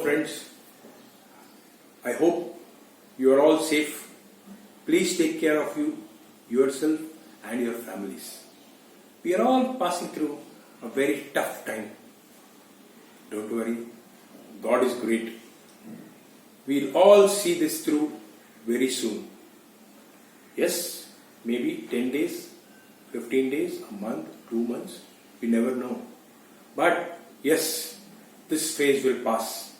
Friends, I hope you are all safe. Please take care of yourself and your families. We are all passing through a very tough time. Don't worry, God is great. We'll all see this through very soon. Yes, maybe 10 days, 15 days, a month, 2 months, we never know. But yes, this phase will pass.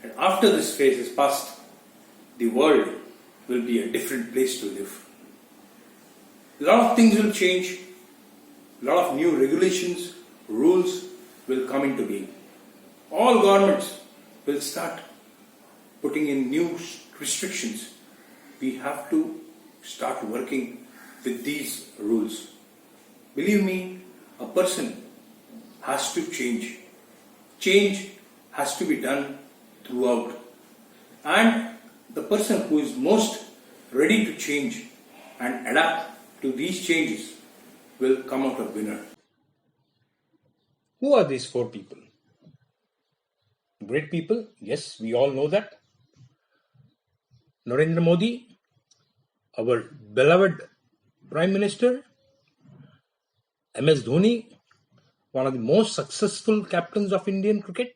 And after this phase is past, the world will be a different place to live. A lot of things will change. A lot of new regulations, rules will come into being. All governments will start putting in new restrictions. We have to start working with these rules. Believe me, a person has to change. Change has to be done throughout. And the person who is most ready to change and adapt to these changes will come out a winner. Who are these four people? Great people, yes, we all know that. Narendra Modi, our beloved Prime Minister. MS Dhoni, one of the most successful captains of Indian cricket.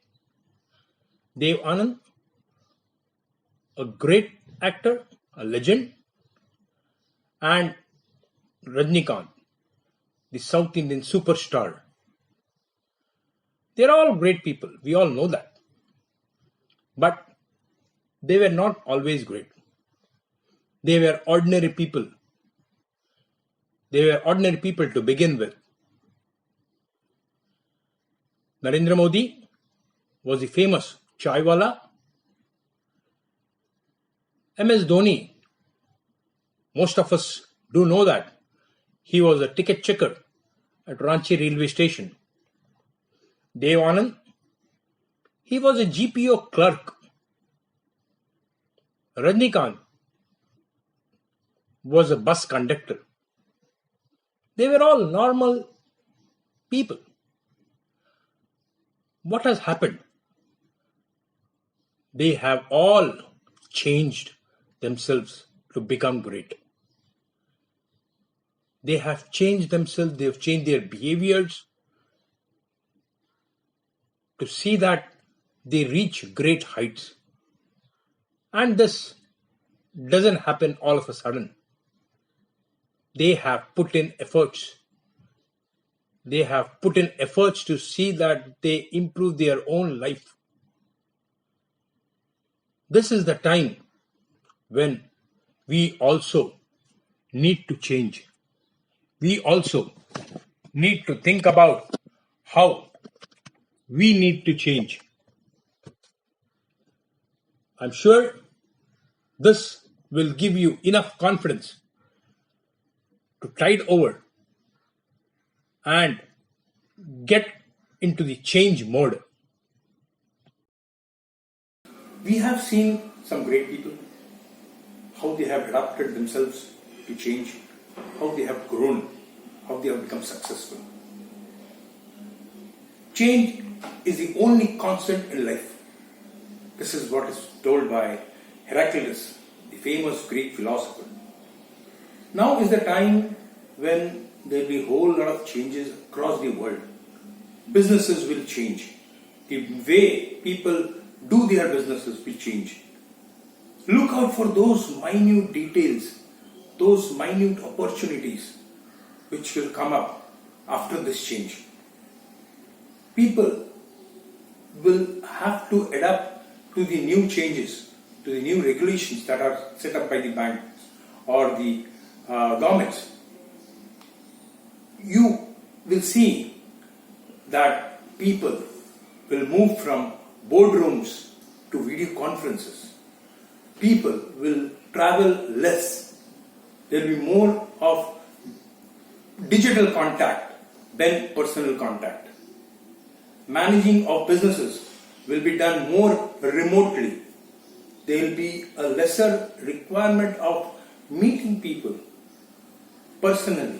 Dev Anand, a great actor, a legend. And Rajnikant, the South Indian superstar. They are all great people, we all know that. But they were not always great. They were ordinary people. They were ordinary people to begin with. Narendra Modi was the famous chaiwala. MS Dhoni, most of us do know that. He was a ticket checker at Ranchi railway station. Dev Anand, he was a GPO clerk. Rajnikant was a bus conductor. They were all normal people. What has happened? They have all changed themselves to become great. They have changed themselves, they have changed their behaviors to see that they reach great heights. And this doesn't happen all of a sudden. They have put in efforts. They have put in efforts to see that they improve their own life. This is the time when we also need to change. We also need to think about how we need to change. I'm sure this will give you enough confidence to tide over and get into the change mode. We have seen some great people, how they have adapted themselves to change, how they have grown, how they have become successful. Change is the only constant in life. This is what is told by Heraclitus, the famous Greek philosopher. Now is the time when there will be a whole lot of changes across the world. Businesses will change. The way people do their businesses will change. Look out for those minute details, those minute opportunities which will come up after this change. People will have to adapt to the new changes, to the new regulations that are set up by the banks or the governments. You will see that people will move from boardrooms to video conferences. People will travel less. There will be more of digital contact than personal contact. Managing of businesses will be done more remotely. There will be a lesser requirement of meeting people personally.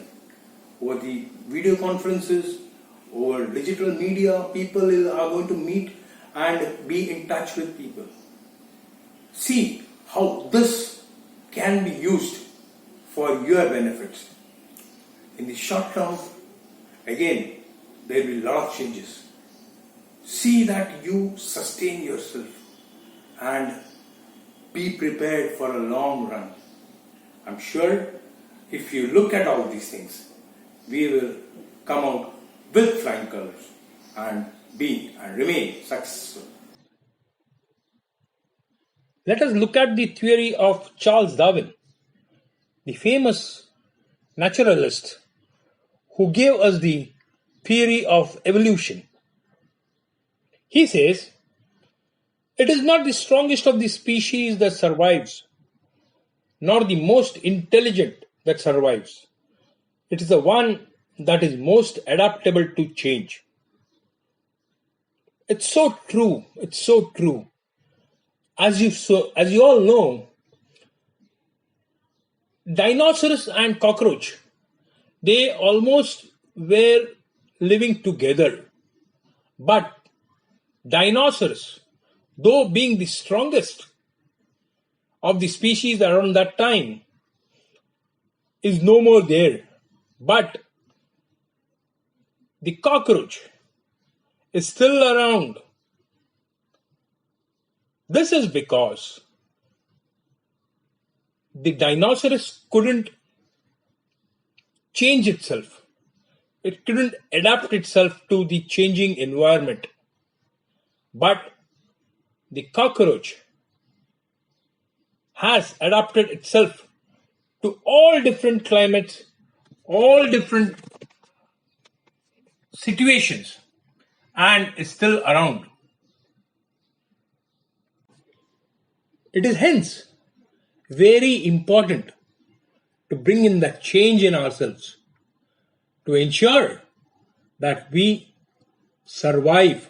Over the video conferences, over digital media, people are going to meet and be in touch with people. See how this can be used for your benefits. In the short term, again, there will be a lot of changes. See that you sustain yourself and be prepared for a long run. I'm sure if you look at all these things, we will come out with flying colors and be and remain successful. Let us look at the theory of Charles Darwin, the famous naturalist who gave us the theory of evolution. He says, it is not the strongest of the species that survives, nor the most intelligent that survives. It is the one that is most adaptable to change. It's so true. It's so true. As you all know, dinosaurs and cockroach, they almost were living together. But dinosaurs, though being the strongest of the species around that time, is no more there. But the cockroach is still around. This is because the dinosaurs couldn't change itself. It couldn't adapt itself to the changing environment. But the cockroach has adapted itself to all different climates, all different situations, and is still around. It is hence very important to bring in that change in ourselves to ensure that we survive.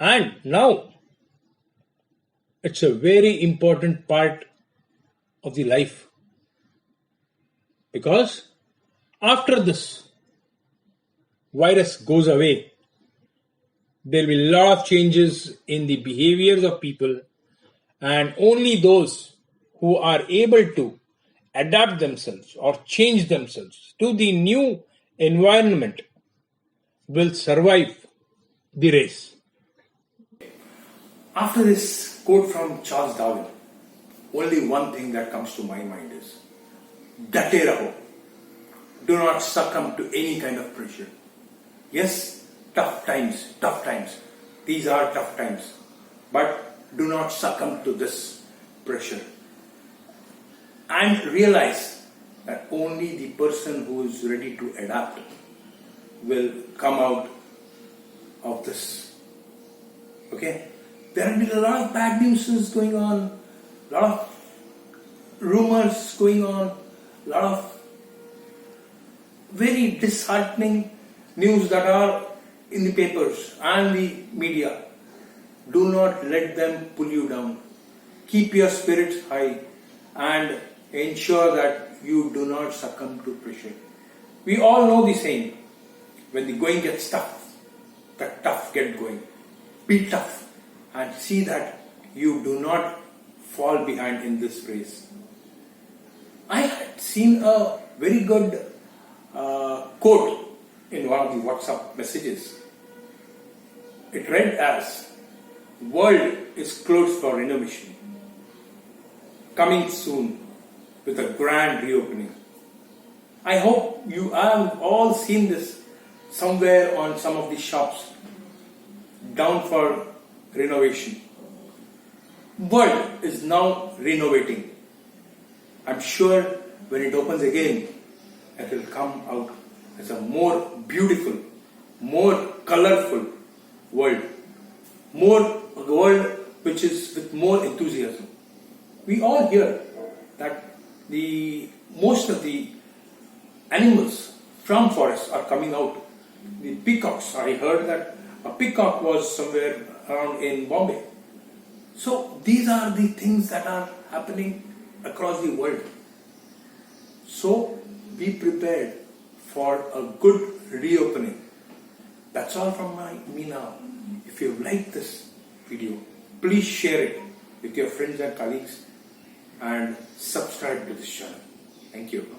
And now it's a very important part of the life, because after this virus goes away, there will be a lot of changes in the behaviors of people, and only those who are able to adapt themselves or change themselves to the new environment will survive the race. After this quote from Charles Darwin, only one thing that comes to my mind is, Date raho. Do not succumb to any kind of pressure. Yes, tough times. These are tough times. But do not succumb to this pressure. And realize that only the person who is ready to adapt will come out of this. Okay? There have been a lot of bad news going on, a lot of rumors going on, a lot of very disheartening news that are in the papers and the media. Do not let them pull you down. Keep your spirits high and ensure that you do not succumb to pressure. We all know the saying, when the going gets tough, the tough get going. Be tough and see that you do not fall behind in this race. I had seen a very good quote in one of the WhatsApp messages. It read as, "World is closed for renovation. Coming soon with a grand reopening." I hope you have all seen this somewhere on some of the shops down for renovation. World is now renovating. I'm sure when it opens again, it will come out as a more beautiful, more colorful world. A world which is with more enthusiasm. We all hear that most of the animals from forests are coming out. The peacocks, I heard that a peacock was somewhere around in Bombay. So these are the things that are happening across the world. So be prepared for a good reopening. That's all from me now. If you like this video, please share it with your friends and colleagues and subscribe to this channel. Thank you.